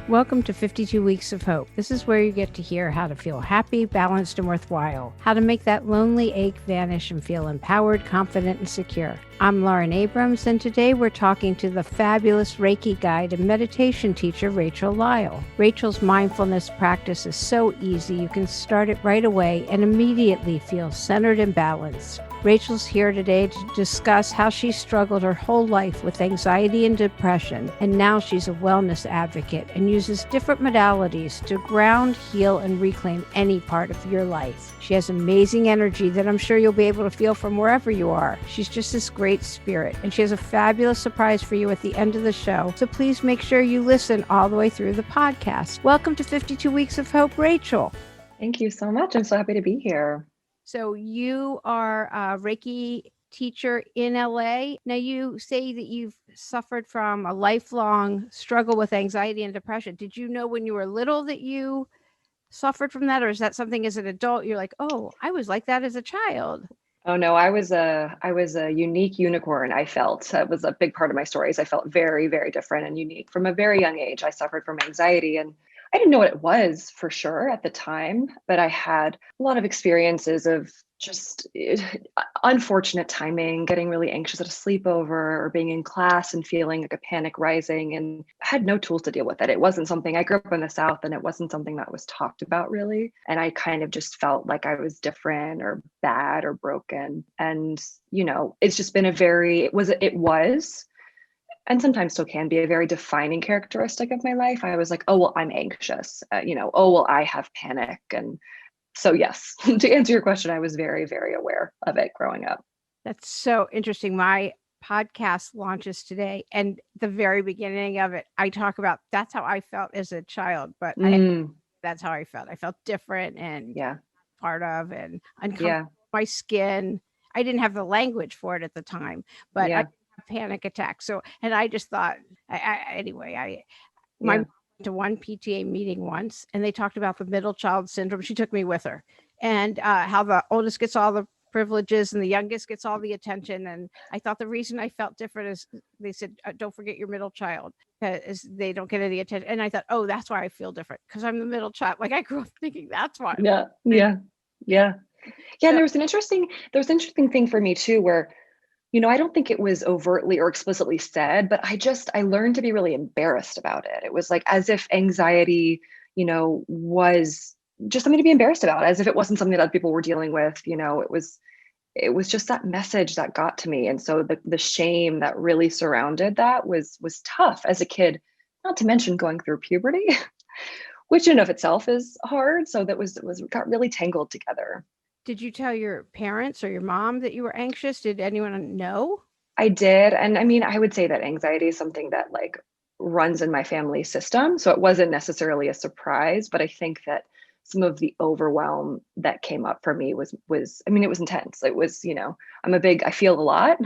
Welcome to 52 Weeks of Hope. This is where you get to hear how to feel happy, balanced, and worthwhile, how to make that lonely ache vanish and feel empowered, confident, and secure. I'm Lauren Abrams, and today we're talking to the fabulous Reiki guide and meditation teacher, Rachel Lyle. Rachel's mindfulness practice is so easy, you can start it right away and immediately feel centered and balanced. Rachel's here today to discuss how she struggled her whole life with anxiety and depression, and now she's a wellness advocate and uses different modalities to ground, heal, and reclaim any part of your life. She has amazing energy that I'm sure you'll be able to feel from wherever you are. She's just this great spirit, and she has a fabulous surprise for you at the end of the show, so please make sure you listen all the way through the podcast. Welcome to 52 Weeks of Hope, Rachel. Thank you so much. I'm so happy to be here. So you are a Reiki teacher in LA. Now you say that you've suffered from a lifelong struggle with anxiety and depression. Did you know when you were little that you suffered from that? Or is that something as an adult, you're like, oh, I was like that as a child? Oh no, I was a unique unicorn. I felt that was a big part of my stories. I felt very, very different and unique from a very young age. I suffered from anxiety, and I didn't know what it was for sure at the time, but I had a lot of experiences of just unfortunate timing, getting really anxious at a sleepover or being in class and feeling like a panic rising, and I had no tools to deal with it. It wasn't something, I grew up in the South, and it wasn't something that was talked about really. And I kind of just felt like I was different or bad or broken. And, it's just been it was, and sometimes still can be, a very defining characteristic of my life. I was like, oh, well, I'm anxious, oh, well, I have panic. And so, yes, to answer your question, I was very, very aware of it growing up. That's so interesting. My podcast launches today, and the very beginning of it, I talk about that's how I felt as a child, but that's how I felt. I felt different and part of and uncomfortable with my skin. I didn't have the language for it at the time, but I had a panic attack. So, and I just thought, I went to one PTA meeting once, and they talked about the middle child syndrome. She took me with her, and how the oldest gets all the privileges and the youngest gets all the attention. And I thought the reason I felt different is they said, don't forget your middle child, because they don't get any attention. And I thought, oh, that's why I feel different, because I'm the middle child. Like I grew up thinking that's why. Yeah. And there was an interesting thing for me too, where, I don't think it was overtly or explicitly said, but I learned to be really embarrassed about it. It was like as if anxiety, was just something to be embarrassed about, as if it wasn't something that other people were dealing with. It was just that message that got to me. And so the shame that really surrounded that was tough as a kid, not to mention going through puberty, which in and of itself is hard. So that got really tangled together. Did you tell your parents or your mom that you were anxious? Did anyone know? I did. And I mean, I would say that anxiety is something that runs in my family system. So it wasn't necessarily a surprise, but I think that some of the overwhelm that came up for me was, it was intense. It was, I feel a lot.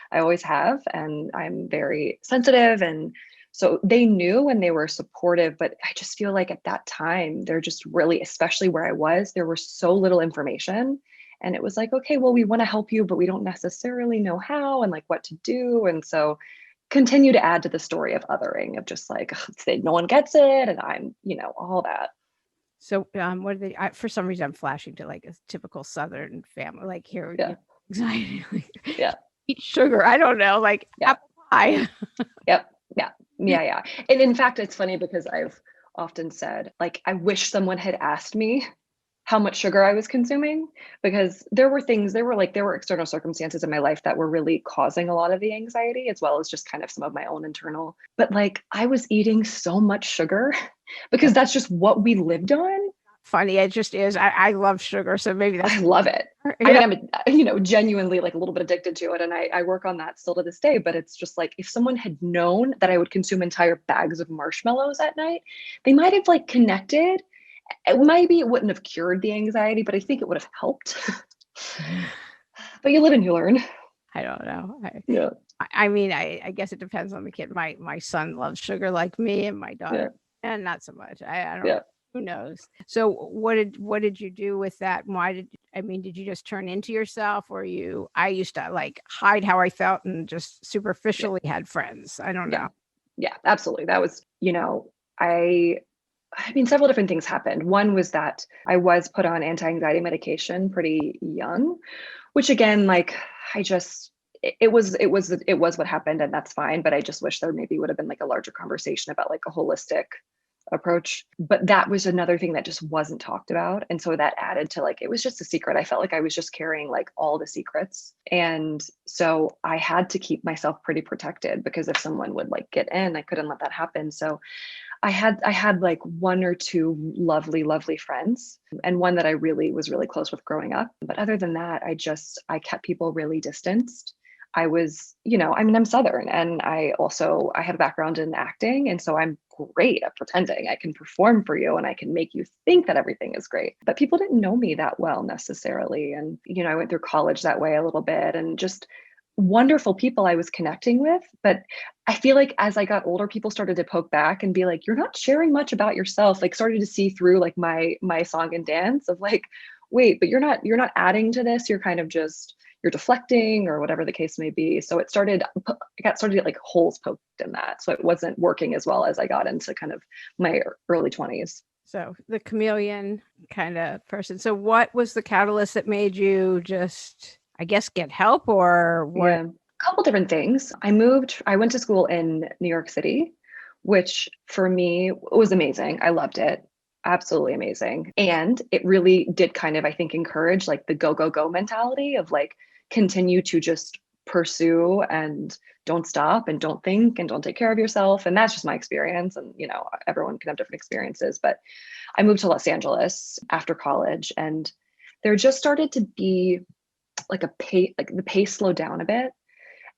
I always have, and I'm very sensitive. And so they knew and they were supportive, but I just feel like at that time, they're just really, especially where I was, there was so little information. And it was like, okay, well, we want to help you, but we don't necessarily know how and what to do. And so continue to add to the story of othering, of just no one gets it. And I'm, all that. So what are they, for some reason, I'm flashing to a typical Southern family, here, anxiety, eat sugar. I don't know, apple pie. Yep. Yeah. And in fact, it's funny because I've often said, I wish someone had asked me how much sugar I was consuming, because there were external circumstances in my life that were really causing a lot of the anxiety, as well as just kind of some of my own internal. But I was eating so much sugar because that's just what we lived on. Funny, it just is. I love sugar, so maybe that's. I love it. I mean, I'm genuinely a little bit addicted to it, and I work on that still to this day. But it's just if someone had known that I would consume entire bags of marshmallows at night, they might have connected. Maybe it wouldn't have cured the anxiety, but I think it would have helped. But you live and you learn. I don't know. I guess it depends on the kid. My son loves sugar like me, and my daughter, and not so much. I don't know. Who knows? So what did you do with that? And did you just turn into yourself, or I used to hide how I felt and just superficially had friends. I don't know. Yeah, absolutely. That was, I mean, several different things happened. One was that I was put on anti-anxiety medication pretty young, which again, like I just, it was what happened, and that's fine. But I just wish there maybe would have been like a larger conversation about like a holistic approach. But that was another thing that just wasn't talked about. And so that added to like, it was just a secret. I felt like I was just carrying like all the secrets. And so I had to keep myself pretty protected, because if someone would like get in, I couldn't let that happen. So I had like one or two lovely friends, and one that I really was really close with growing up. But other than that, I kept people really distanced. I was, I mean, I'm Southern, and I have a background in acting. And so I'm great at pretending. I can perform for you and I can make you think that everything is great. But people didn't know me that well necessarily. And, I went through college that way a little bit, and just wonderful people I was connecting with. But I feel like as I got older, people started to poke back and be like, you're not sharing much about yourself, like started to see through like my song and dance of like, wait, but you're not adding to this. You're kind of just, you're deflecting, or whatever the case may be. So I got started to get like holes poked in that. So it wasn't working as well as I got into kind of my early 20s. So the chameleon kind of person. So what was the catalyst that made you just, I guess, get help, or what? Yeah, a couple different things. I went to school in New York City, which for me was amazing. I loved it. Absolutely amazing. And it really did kind of, I think, encourage like the go, go, go mentality of like continue to just pursue and don't stop and don't think and don't take care of yourself. And that's just my experience. And, everyone can have different experiences. But I moved to Los Angeles after college, and there just started to be like the pace slowed down a bit.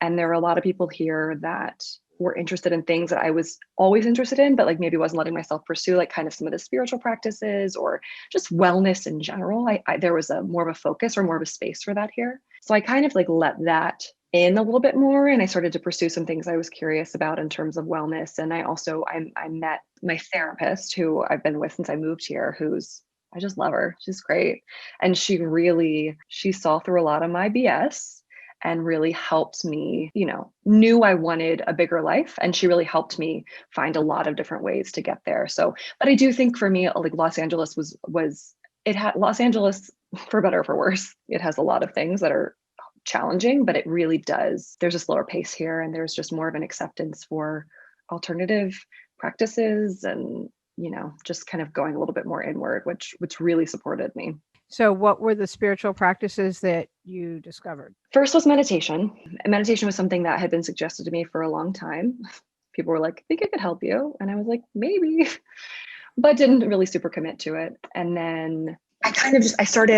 And there were a lot of people here that were interested in things that I was always interested in, but like maybe wasn't letting myself pursue, like kind of some of the spiritual practices or just wellness in general. There was a more of a focus or more of a space for that here. So I kind of like let that in a little bit more, and I started to pursue some things I was curious about in terms of wellness. And I met my therapist, who I've been with since I moved here, I just love her. She's great. And she saw through a lot of my BS and really helped me, knew I wanted a bigger life. And she really helped me find a lot of different ways to get there. So, but I do think for me, like Los Angeles Los Angeles, for better or for worse, it has a lot of things that are challenging, but it really does. There's a slower pace here, and there's just more of an acceptance for alternative practices, and just kind of going a little bit more inward, which really supported me. So what were the spiritual practices that you discovered? First was meditation. And meditation was something that had been suggested to me for a long time. People were like, I think it could help you. And I was like, maybe, but didn't really super commit to it. And then I started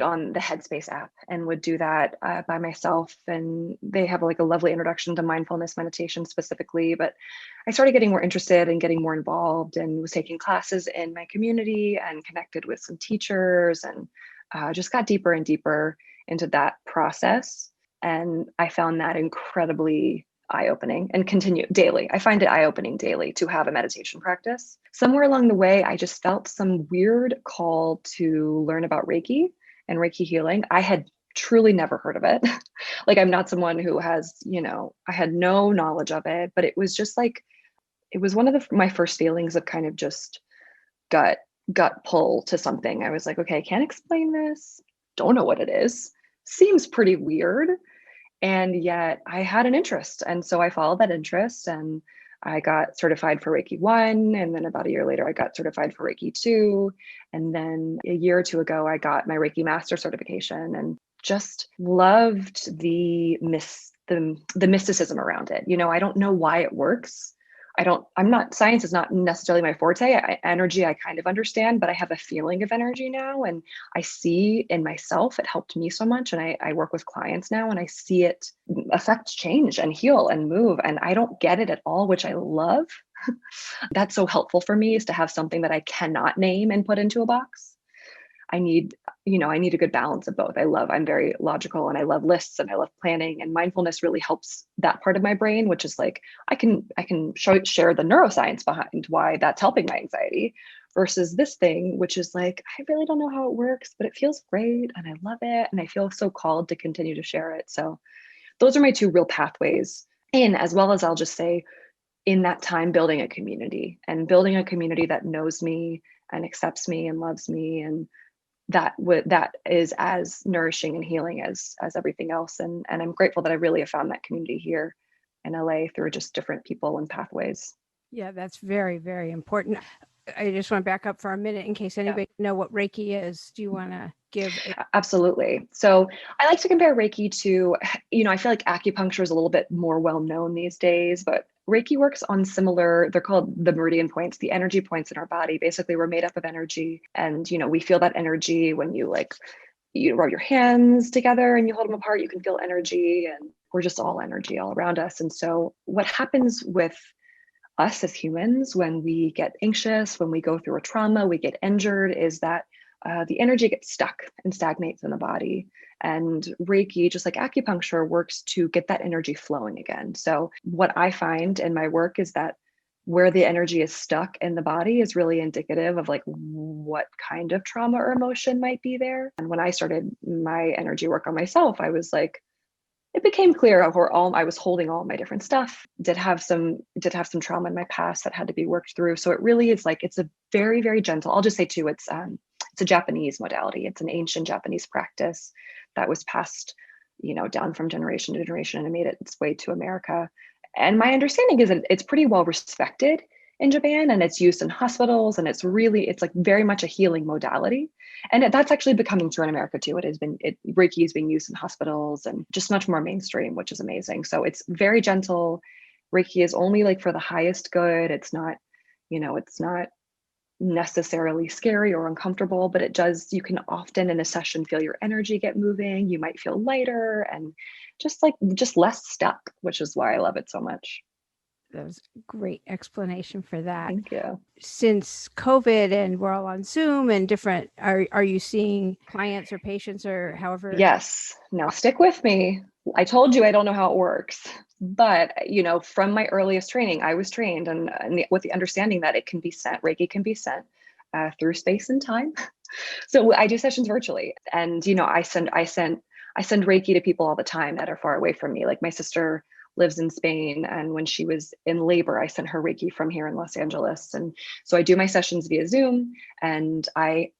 on the Headspace app and would do that by myself. And they have like a lovely introduction to mindfulness meditation specifically. But I started getting more interested and getting more involved, and was taking classes in my community and connected with some teachers, and just got deeper and deeper into that process. And I found that incredibly eye-opening, and continue daily. I find it eye-opening daily to have a meditation practice. Somewhere along the way, I just felt some weird call to learn about Reiki and Reiki healing. I had truly never heard of it. Like, I'm not someone who has, I had no knowledge of it, but it was just like, it was one of my first feelings of kind of just gut pull to something. I was like, okay, I can't explain this. Don't know what it is. Seems pretty weird. And yet I had an interest. And so I followed that interest, and I got certified for Reiki 1. And then about a year later, I got certified for Reiki 2. And then a year or two ago, I got my Reiki Master certification, and just loved the mysticism around it. I don't know why it works. Science is not necessarily my forte. Energy, I kind of understand, but I have a feeling of energy now, and I see in myself, it helped me so much. And I work with clients now, and I see it affect change and heal and move, and I don't get it at all, which I love. That's so helpful for me, is to have something that I cannot name and put into a box. I need a good balance of both. I'm very logical, and I love lists, and I love planning, and mindfulness really helps that part of my brain, which is like, I can share the neuroscience behind why that's helping my anxiety, versus this thing, which is like, I really don't know how it works, but it feels great and I love it. And I feel so called to continue to share it. So those are my two real pathways in, as well as I'll just say, in that time building a community that knows me and accepts me and loves me, and that is as nourishing and healing as everything else. And I'm grateful that I really have found that community here in LA through just different people and pathways. Yeah, that's very, very important. I just want to back up for a minute in case anybody know what Reiki is. Do you want to give a... Absolutely. So I like to compare Reiki to, I feel like acupuncture is a little bit more well known these days, but Reiki works on similar, they're called the meridian points, the energy points in our body. Basically, we're made up of energy, and we feel that energy when you rub your hands together and you hold them apart, you can feel energy, and we're just all energy all around us. And so what happens with us as humans when we get anxious, when we go through a trauma, we get injured, is that the energy gets stuck and stagnates in the body. And Reiki, just like acupuncture, works to get that energy flowing again. So what I find in my work is that where the energy is stuck in the body is really indicative of like what kind of trauma or emotion might be there. And when I started my energy work on myself, I was like, it became clear I was holding all my different stuff, did have some trauma in my past that had to be worked through. So it really is like, it's a very, very gentle, I'll just say too, it's a Japanese modality. It's an ancient Japanese practice that was passed, down from generation to generation, and it made its way to America. And my understanding is that it's pretty well respected in Japan, and it's used in hospitals, and it's like very much a healing modality. And that's actually becoming true in America too. Reiki is being used in hospitals and just much more mainstream, which is amazing. So it's very gentle. Reiki is only like for the highest good. It's not, it's not necessarily scary or uncomfortable, but you can often in a session feel your energy get moving. You might feel lighter and just less stuck, which is why I love it so much. That was a great explanation for that. Thank you. Since COVID and we're all on Zoom and different, are you seeing clients or patients or however? Yes. Now stick with me. I told you I don't know how it works, but from my earliest training, I was trained and with the understanding that it can be sent, Reiki can be sent through space and time. So I do sessions virtually, and I send Reiki to people all the time that are far away from me. Like my sister lives in Spain, and when she was in labor, I sent her Reiki from here in Los Angeles. And so I do my sessions via Zoom, and I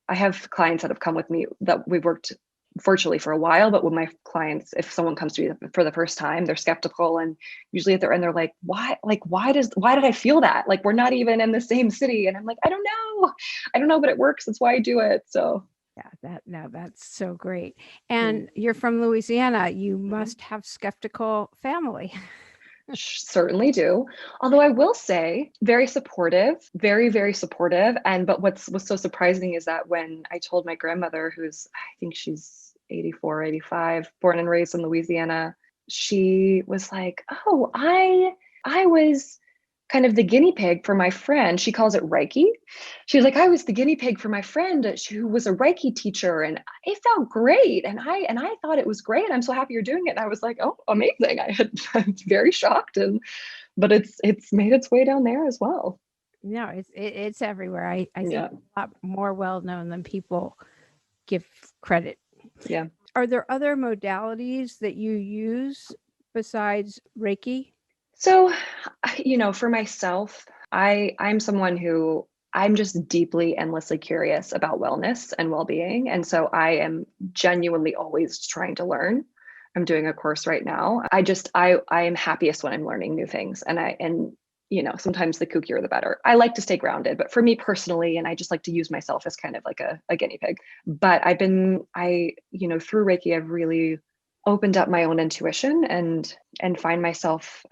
have clients that have come with me that we've worked virtually for a while, but when my clients, if someone comes to me for the first time, they're skeptical, and usually at their end they're like, why did I feel that? Like, we're not even in the same city. And I'm like, I don't know, but it works. That's why I do it. So yeah, that's so great. And you're from Louisiana. You must have skeptical family. Certainly do. Although I will say very supportive, very, very supportive. But what's so surprising is that when I told my grandmother, I think she's 84, 85, born and raised in Louisiana, she was like, oh, I was kind of the guinea pig for my friend. She calls it Reiki. She was like, I was the guinea pig for my friend who was a Reiki teacher, and it felt great. And I thought it was great. I'm so happy you're doing it. And I was like, oh, amazing. I'm very shocked. But it's made its way down there as well. No, it's everywhere. I think it's a lot more well known than people give credit. Yeah. Are there other modalities that you use besides Reiki? So, for myself, I'm someone who I'm just deeply, endlessly curious about wellness and well-being. And so I am genuinely always trying to learn. I'm doing a course right now. I am happiest when I'm learning new things. And sometimes the kookier the better. I like to stay grounded, but for me personally, and I just like to use myself as kind of like a guinea pig. But through Reiki, I've really opened up my own intuition and find myself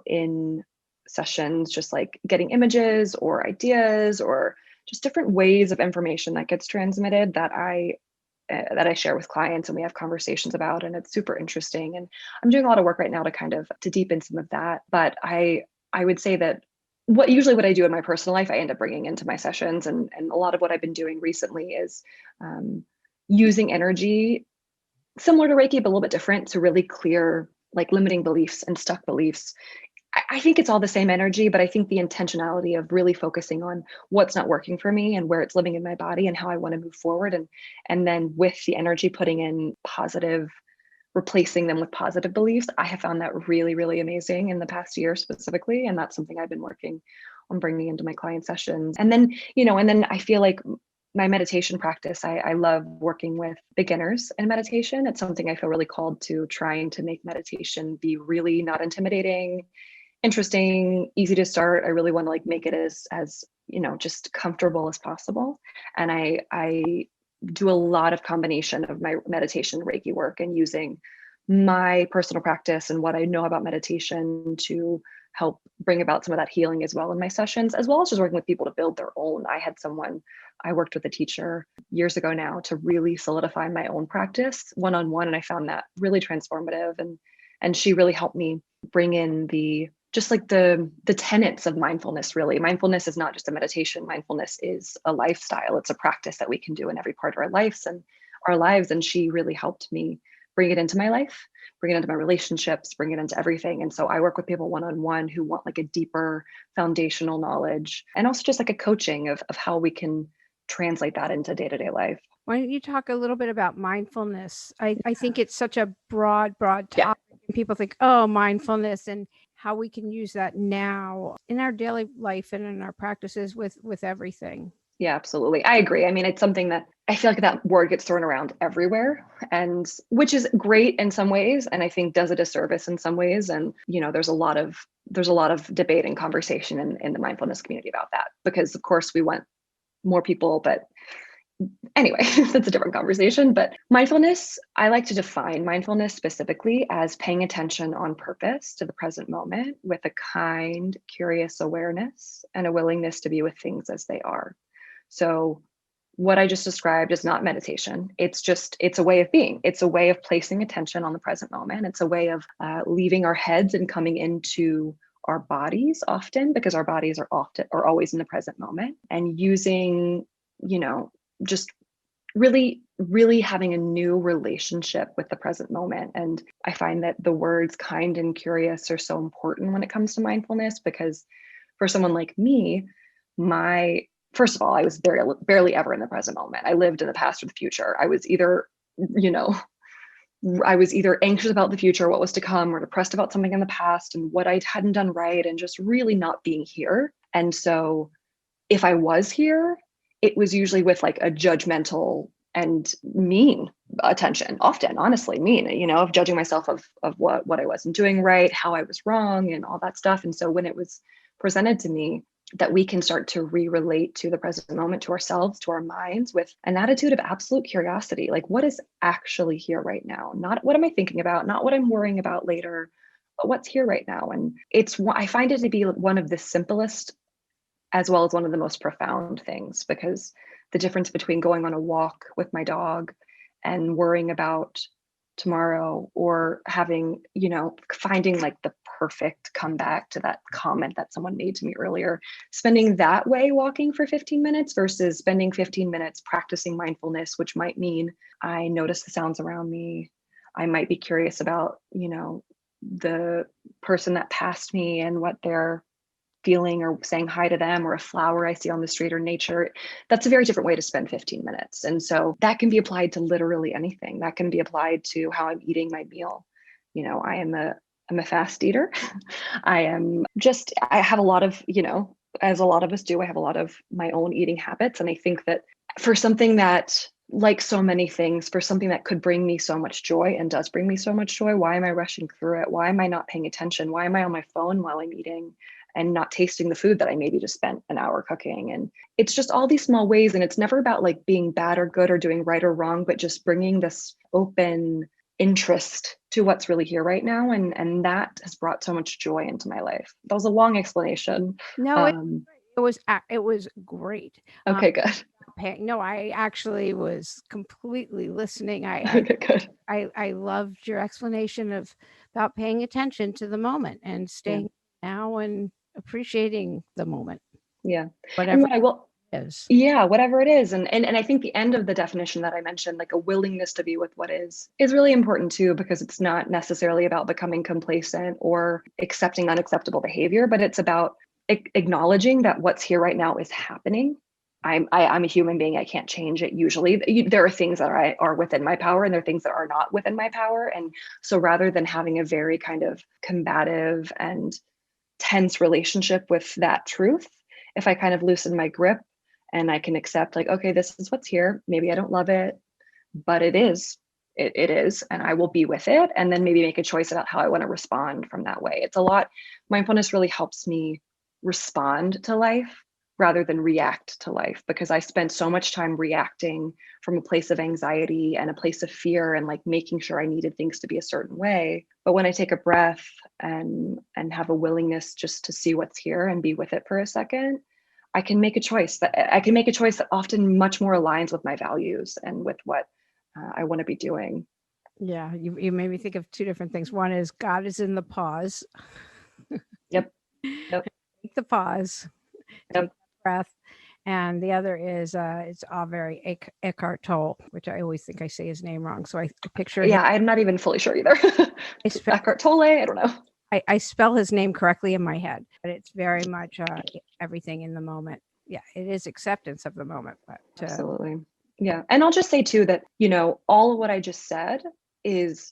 in sessions just like getting images or ideas or just different ways of information that gets transmitted that I share with clients and we have conversations about, and it's super interesting. And I'm doing a lot of work right now to deepen some of that. But I would say that what I do in my personal life, I end up bringing into my sessions, and a lot of what I've been doing recently is using energy similar to Reiki, but a little bit different, to really clear like limiting beliefs and stuck beliefs. I think it's all the same energy, but I think the intentionality of really focusing on what's not working for me and where it's living in my body and how I want to move forward. And then with the energy, putting in positive replacing them with positive beliefs. I have found that really, really amazing in the past year specifically. And that's something I've been working on bringing into my client sessions. And then, I feel like my meditation practice, I love working with beginners in meditation. It's something I feel really called to, trying to make meditation be really not intimidating, interesting, easy to start. I really want to like make it as just comfortable as possible. And I do a lot of combination of my meditation Reiki work and using my personal practice and what I know about meditation to help bring about some of that healing as well in my sessions, as well as just working with people to build their own. I worked with a teacher years ago now to really solidify my own practice one-on-one. And I found that really transformative. And she really helped me bring in the tenets of mindfulness. Really, mindfulness is not just a meditation. Mindfulness is a lifestyle. It's a practice that we can do in every part of our lives. And she really helped me bring it into my life, bring it into my relationships, bring it into everything. And so I work with people one-on-one who want like a deeper foundational knowledge, and also just like a coaching of how we can translate that into day-to-day life. Why don't you talk a little bit about mindfulness? I think it's such a broad topic. Yeah. And people think, oh, mindfulness, and how we can use that now in our daily life and in our practices with everything. Yeah, absolutely. I agree. I mean, it's something that I feel like that word gets thrown around everywhere, and which is great in some ways, and I think does a disservice in some ways. And there's a lot of debate and conversation in the mindfulness community about that, because of course we want more people, but anyway, that's a different conversation. But mindfulness, I like to define mindfulness specifically as paying attention on purpose to the present moment with a kind, curious awareness and a willingness to be with things as they are. So what I just described is not meditation. It's a way of being. It's a way of placing attention on the present moment. It's a way of leaving our heads and coming into our bodies often, because our bodies are always in the present moment, and using, just really, really having a new relationship with the present moment. And I find that the words kind and curious are so important when it comes to mindfulness, because for someone like me, first of all, I was barely ever in the present moment. I lived in the past or the future. I was either anxious about the future, what was to come, or depressed about something in the past and what I hadn't done right, and just really not being here. And so if I was here, it was usually with like a judgmental and mean attention, often honestly mean, of judging myself of what I wasn't doing right, how I was wrong, and all that stuff. And so when it was presented to me that we can start to re-relate to the present moment, to ourselves, to our minds, with an attitude of absolute curiosity, like what is actually here right now, not what am I thinking about, not what I'm worrying about later, but what's here right now. And I find it to be one of the simplest as well as one of the most profound things, because the difference between going on a walk with my dog and worrying about tomorrow, or having, finding like the perfect comeback to that comment that someone made to me earlier, spending that way walking for 15 minutes versus spending 15 minutes practicing mindfulness, which might mean I notice the sounds around me. I might be curious about, the person that passed me and what they're feeling, or saying hi to them, or a flower I see on the street, or nature. That's a very different way to spend 15 minutes. And so that can be applied to literally anything. That can be applied to how I'm eating my meal. I'm a fast eater. I have a lot of, as a lot of us do, I have a lot of my own eating habits. And I think that for something that, like so many things, for something that could bring me so much joy and does bring me so much joy, why am I rushing through it? Why am I not paying attention? Why am I on my phone while I'm eating and not tasting the food that I maybe just spent an hour cooking? And it's just all these small ways. And it's never about like being bad or good or doing right or wrong, but just bringing this open interest to what's really here right now. And that has brought so much joy into my life. That was a long explanation. No, it was great. Okay, good. No, I actually was completely listening. Okay, good. I loved your explanation about paying attention to the moment and staying now and appreciating the moment. Yeah. Whatever is. Yeah, whatever it is. And I think the end of the definition that I mentioned, like a willingness to be with what is really important too, because it's not necessarily about becoming complacent or accepting unacceptable behavior, but it's about acknowledging that what's here right now is happening, I'm a human being. I can't change it. Usually there are things that are within my power, and there are things that are not within my power. And so rather than having a very kind of combative and tense relationship with that truth, if I kind of loosen my grip and I can accept, like, okay, this is what's here. Maybe I don't love it, but it is. It is, and I will be with it. And then maybe make a choice about how I want to respond from that way. It's a lot. Mindfulness really helps me respond to life rather than react to life, because I spent so much time reacting from a place of anxiety and a place of fear and like making sure I needed things to be a certain way. But when I take a breath and have a willingness just to see what's here and be with it for a second, I can make a choice that often much more aligns with my values and with what I want to be doing. Yeah, you made me think of two different things. One is God is in the pause. Yep. Yep. Take the pause, take Yep. a breath. And the other is it's all very Eckhart Tolle, which I always think I say his name wrong. So I picture him. Yeah, I'm not even fully sure either. Eckhart Tolle, I don't know. I spell his name correctly in my head, but it's very much everything in the moment. Yeah, it is acceptance of the moment. But Absolutely. Yeah. And I'll just say too that, all of what I just said is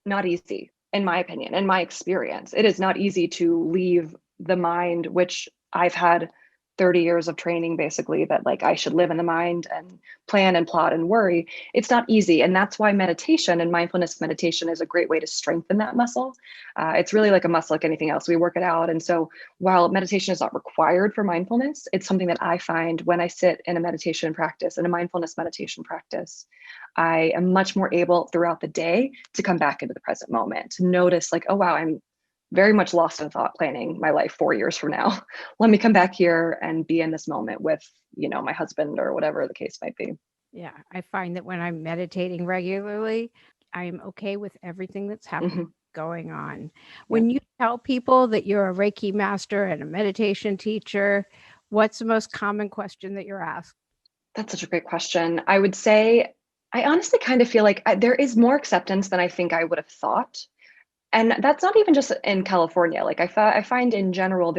not easy, in my opinion, in my experience. It is not easy to leave the mind, which I've had 30 years of training basically, that like I should live in the mind and plan and plot and worry. It's not easy. And that's why meditation and mindfulness meditation is a great way to strengthen that muscle. It's really like a muscle, like anything else. We work it out. And so while meditation is not required for mindfulness, it's something that I find when I sit in a meditation practice, in a mindfulness meditation practice, I am much more able throughout the day to come back into the present moment, to notice like, oh, wow, I'm very much lost in thought planning my life 4 years from now. Let me come back here and be in this moment with, my husband or whatever the case might be. yeah, I find that when I'm meditating regularly, I'm okay with everything that's happening. Mm-hmm. Going on. Yeah. When you tell people that you're a Reiki master and a meditation teacher, what's the most common question that you're asked? That's such a great question. I would say, I honestly kind of feel like there is more acceptance than I think I would have thought. And that's not even just in California. Like I find in general,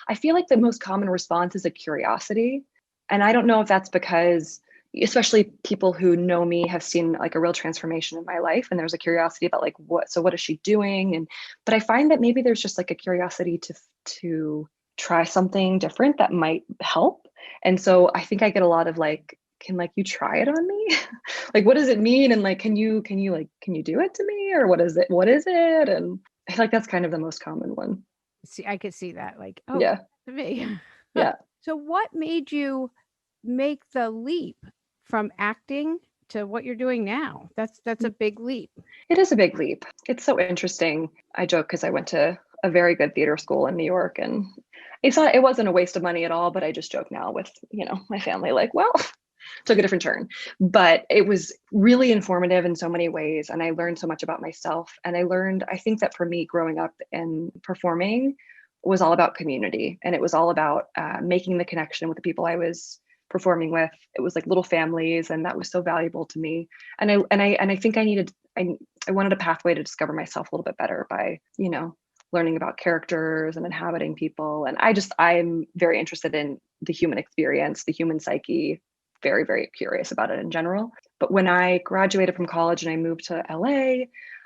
I feel like the most common response is a curiosity. And I don't know if that's because, especially people who know me have seen like a real transformation in my life. And there's a curiosity about like, what is she doing? But I find that maybe there's just like a curiosity to try something different that might help. And so I think I get a lot of like, can like you try it on me? Like what does it mean? And like can you do it to me? Or what is it? And I feel like that's kind of the most common one. See, I could see that. Like, oh, Yeah. to me. Yeah. So, what made you make the leap from acting to what you're doing now? That's a big leap. It is a big leap. It's so interesting. I joke because I went to a very good theater school in New York, and it wasn't a waste of money at all, but I just joke now with, my family, like, well, took a different turn. But it was really informative in so many ways. And I learned so much about myself. And I think that for me, growing up and performing was all about community. And it was all about making the connection with the people I was performing with. It was like little families. And that was so valuable to me. And I think I wanted a pathway to discover myself a little bit better by, learning about characters and inhabiting people. And I'm very interested in the human experience, the human psyche, very, very curious about it in general. But when I graduated from college and I moved to LA,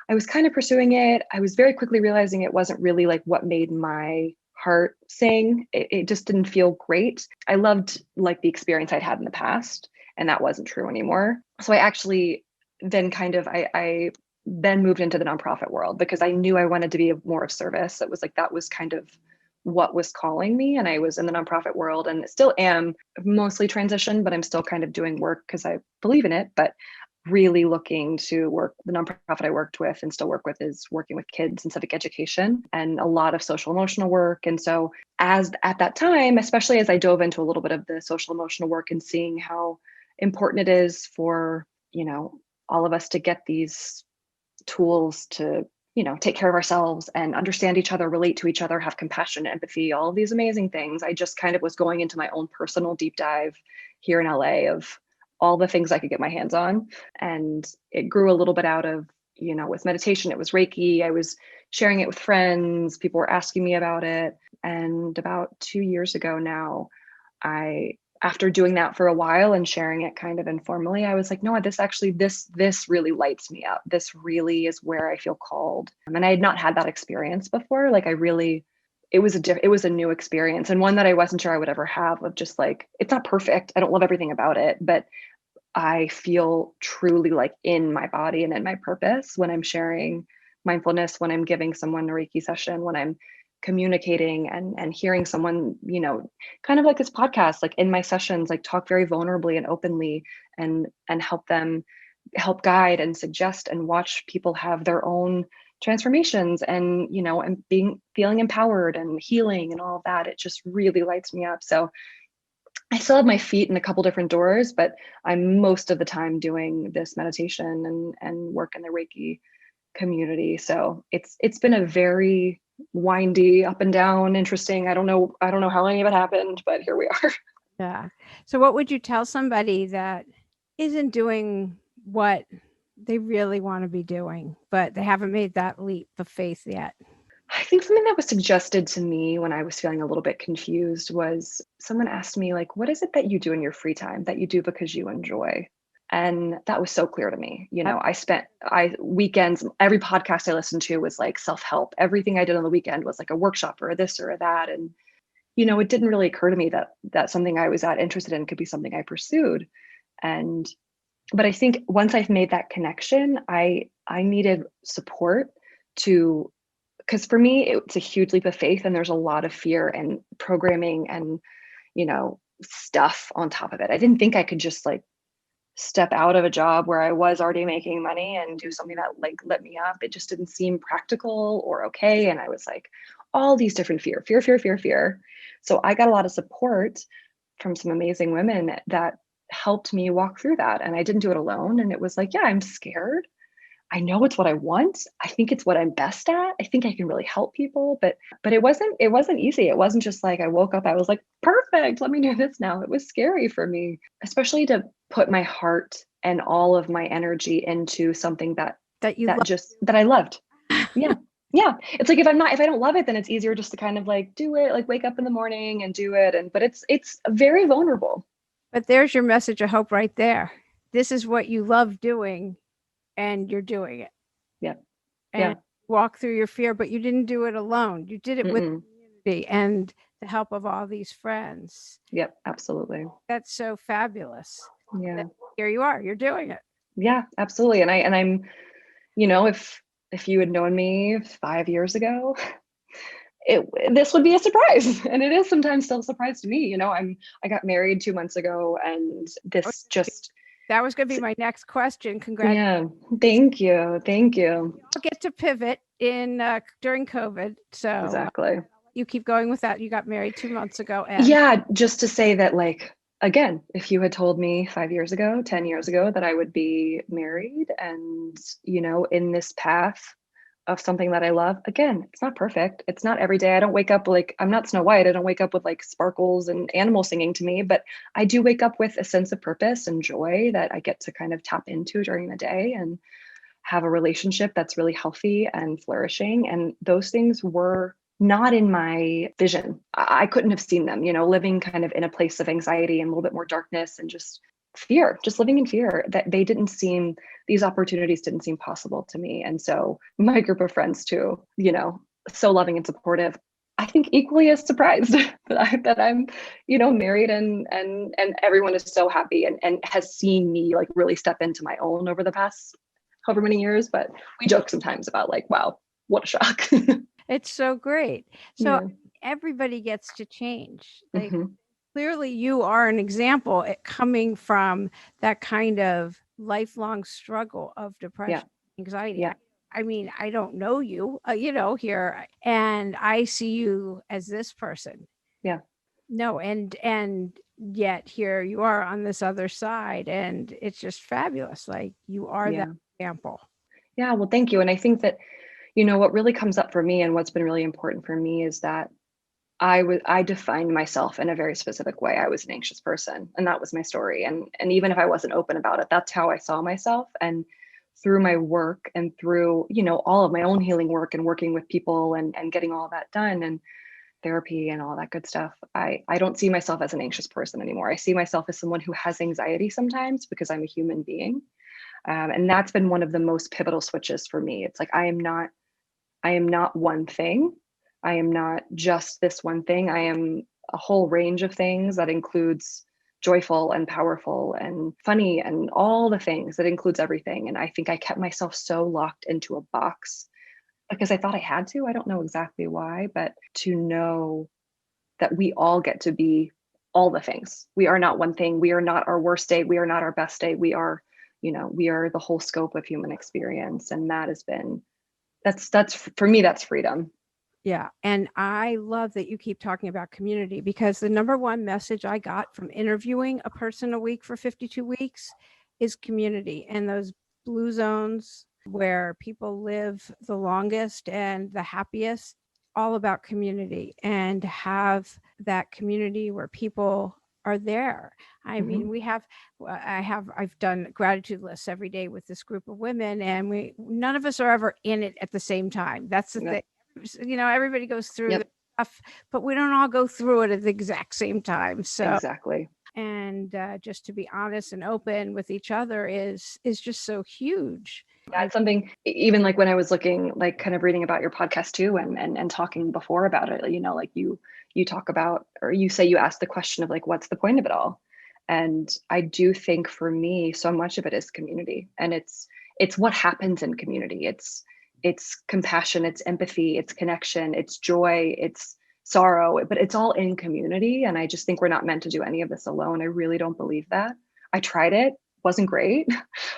I was kind of pursuing it. I was very quickly realizing it wasn't really like what made my heart sing. It just didn't feel great. I loved like the experience I'd had in the past, and that wasn't true anymore. So I actually then I then moved into the nonprofit world because I knew I wanted to be more of service. It was like that was kind of what was calling me. And I was in the nonprofit world and still am mostly transitioned, but I'm still kind of doing work because I believe in it, but really looking to work. The nonprofit I worked with and still work with is working with kids in civic education and a lot of social emotional work. And so as at that time, especially as I dove into a little bit of the social emotional work and seeing how important it is for, all of us to get these tools to take care of ourselves and understand each other, relate to each other, have compassion, empathy, all of these amazing things. I just kind of was going into my own personal deep dive here in LA of all the things I could get my hands on. And it grew a little bit out of, with meditation, it was Reiki. I was sharing it with friends. People were asking me about it. And about 2 years ago now, I after doing that for a while and sharing it kind of informally, I was like, no, this really lights me up. This really is where I feel called. And I had not had that experience before. Like it was a new experience, and one that I wasn't sure I would ever have, of just like, it's not perfect. I don't love everything about it, but I feel truly like in my body and in my purpose when I'm sharing mindfulness, when I'm giving someone a Reiki session, when I'm communicating and hearing someone, kind of like this podcast, like in my sessions, like talk very vulnerably and openly, and help guide and suggest and watch people have their own transformations, and feeling empowered and healing and all of that. It just really lights me up. So I still have my feet in a couple different doors, but I'm most of the time doing this meditation and work in the Reiki community. So it's been a very windy, up and down, interesting. I don't know how any of it happened, but here we are. Yeah. So what would you tell somebody that isn't doing what they really want to be doing, but they haven't made that leap of faith yet? I think something that was suggested to me when I was feeling a little bit confused was, someone asked me, like, what is it that you do in your free time that you do because you enjoy? And that was so clear to me. Yep. I weekends, every podcast I listened to was like self-help. Everything I did on the weekend was like a workshop or a this or a that. And, it didn't really occur to me that something I was that interested in could be something I pursued. And, but I think once I've made that connection, I needed support to, because for me, it's a huge leap of faith, and there's a lot of fear and programming and, stuff on top of it. I didn't think I could just like step out of a job where I was already making money and do something that like lit me up. It just didn't seem practical or okay. And I was like, all these different fear. So I got a lot of support from some amazing women that helped me walk through that. And I didn't do it alone. And it was like, yeah, I'm scared. I know it's what I want. I think it's what I'm best at. I think I can really help people, but it wasn't easy. It wasn't just like I woke up, I was like, perfect, let me do this now. It was scary for me, especially to put my heart and all of my energy into something that That that I loved. Yeah. Yeah. It's like if I don't love it, then it's easier just to kind of like do it, like wake up in the morning and do it. But it's very vulnerable. But there's your message of hope right there. This is what you love doing, and you're doing it. Yeah. And Yeah. walk through your fear, but you didn't do it alone. You did it with Mm-mm. community and the help of all these friends. Yep. Absolutely. That's so fabulous. Yeah. Here you are, you're doing it. Yeah, absolutely. I'm, if you had known me 5 years ago, this would be a surprise. And it is sometimes still a surprise to me. I got married 2 months ago, and this just, That was going to be my next question. Congratulations. yeah, thank you. Thank you. I'll get to pivot in during COVID. So Exactly. you keep going with that. You got married 2 months ago. And Yeah, just to say that, like, again, if you had told me 5 years ago, 10 years ago that I would be married and, in this path of something that I love, again, it's not perfect. It's not every day. I don't wake up like, I'm not Snow White. I don't wake up with like sparkles and animals singing to me, but I do wake up with a sense of purpose and joy that I get to kind of tap into during the day, and have a relationship that's really healthy and flourishing. And those things were not in my vision. I couldn't have seen them, living kind of in a place of anxiety and a little bit more darkness and just fear, just living in fear, that these opportunities didn't seem possible to me. And so my group of friends too, so loving and supportive, I think equally as surprised that I'm, married, and everyone is so happy and has seen me like really step into my own over the past however many years. But we joke sometimes about like, wow, what a shock. it's so great. So Yeah. everybody gets to change. Like Mm-hmm. clearly you are an example coming from that kind of lifelong struggle of Yeah. depression, anxiety. Yeah. I mean, I don't know you, here, and I see you as this person. Yeah. No, and yet here you are on this other side, and it's just fabulous. Like you are that Yeah. example. Yeah. Well, thank you. And I think that, what really comes up for me and what's been really important for me is that I defined myself in a very specific way. I was an anxious person, and that was my story. And even if I wasn't open about it, that's how I saw myself. And through my work and through, all of my own healing work and working with people and getting all that done, and therapy and all that good stuff, I don't see myself as an anxious person anymore. I see myself as someone who has anxiety sometimes because I'm a human being. And that's been one of the most pivotal switches for me. It's like, I am not one thing. I am not just this one thing. I am a whole range of things that includes joyful and powerful and funny and all the things. That includes everything. And I think I kept myself so locked into a box because I thought I had to. I don't know exactly why, but to know that we all get to be all the things. We are not one thing. We are not our worst day. We are not our best day. We are, we are the whole scope of human experience. And that has been, that's for me, that's freedom. Yeah. And I love that you keep talking about community, because the number one message I got from interviewing a person a week for 52 weeks is community, and those blue zones where people live the longest and the happiest, all about community, and have that community where people are there. I mean, I've done gratitude lists every day with this group of women, and none of us are ever in it at the same time. That's the thing. Everybody goes through the stuff, but we don't all go through it at the exact same time. So exactly. And just to be honest and open with each other is just so huge. That's something, even like when I was looking, like kind of reading about your podcast too, and talking before about it, like you talk about, or you say, you ask the question of like, what's the point of it all? And I do think for me, so much of it is community, and it's what happens in community. It's compassion, it's empathy, it's connection, it's joy, it's sorrow, but it's all in community. And I just think we're not meant to do any of this alone. I really don't believe that. I tried it, wasn't great.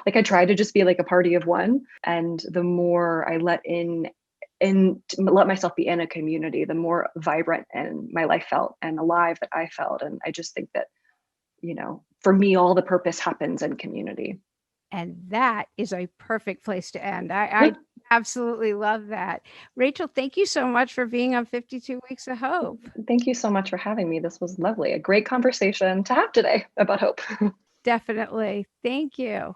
Like I tried to just be like a party of one. And the more I let myself be in a community, the more vibrant and my life felt and alive that I felt. And I just think that, for me, all the purpose happens in community. And that is a perfect place to end. I absolutely love that. Rachel, thank you so much for being on 52 Weeks of Hope. Thank you so much for having me. This was lovely. A great conversation to have today about hope. Definitely. Thank you.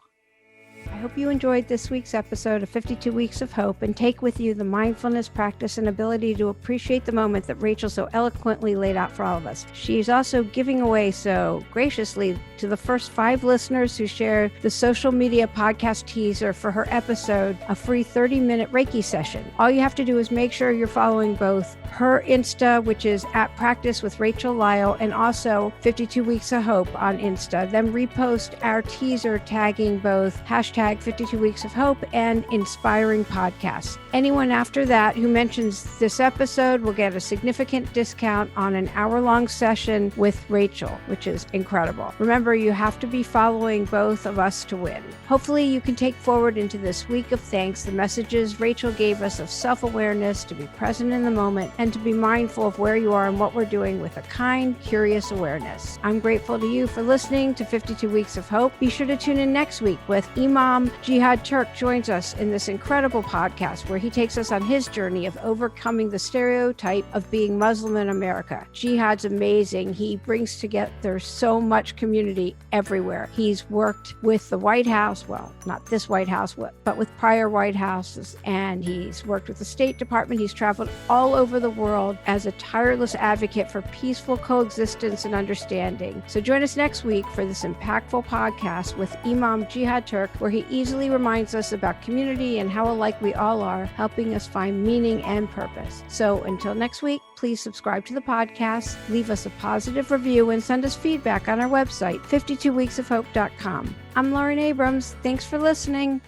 I hope you enjoyed this week's episode of 52 Weeks of Hope and take with you the mindfulness practice and ability to appreciate the moment that Rachel so eloquently laid out for all of us. She's also giving away so graciously to the first 5 listeners who share the social media podcast teaser for her episode, a free 30-minute Reiki session. All you have to do is make sure you're following both her Insta, which is at Practice with Rachel Lyle, and also 52 Weeks of Hope on Insta. Then repost our teaser tagging both hashtag 52 Weeks of Hope and Inspiring Podcasts. Anyone after that who mentions this episode will get a significant discount on an hour-long session with Rachel, which is incredible. Remember, you have to be following both of us to win. Hopefully you can take forward into this week of thanks the messages Rachel gave us of self-awareness, to be present in the moment, and to be mindful of where you are and what we're doing with a kind, curious awareness. I'm grateful to you for listening to 52 Weeks of Hope. Be sure to tune in next week with Imam Jihad Turk joins us in this incredible podcast where he takes us on his journey of overcoming the stereotype of being Muslim in America. Jihad's amazing. He brings together so much community everywhere. He's worked with the White House, well, not this White House, but with prior White Houses, and he's worked with the State Department. He's traveled all over the world as a tireless advocate for peaceful coexistence and understanding. So join us next week for this impactful podcast with Imam Jihad Turk, where he easily reminds us about community and how alike we all are, helping us find meaning and purpose. So until next week, please subscribe to the podcast, leave us a positive review, and send us feedback on our website, 52weeksofhope.com. I'm Lauren Abrams. Thanks for listening.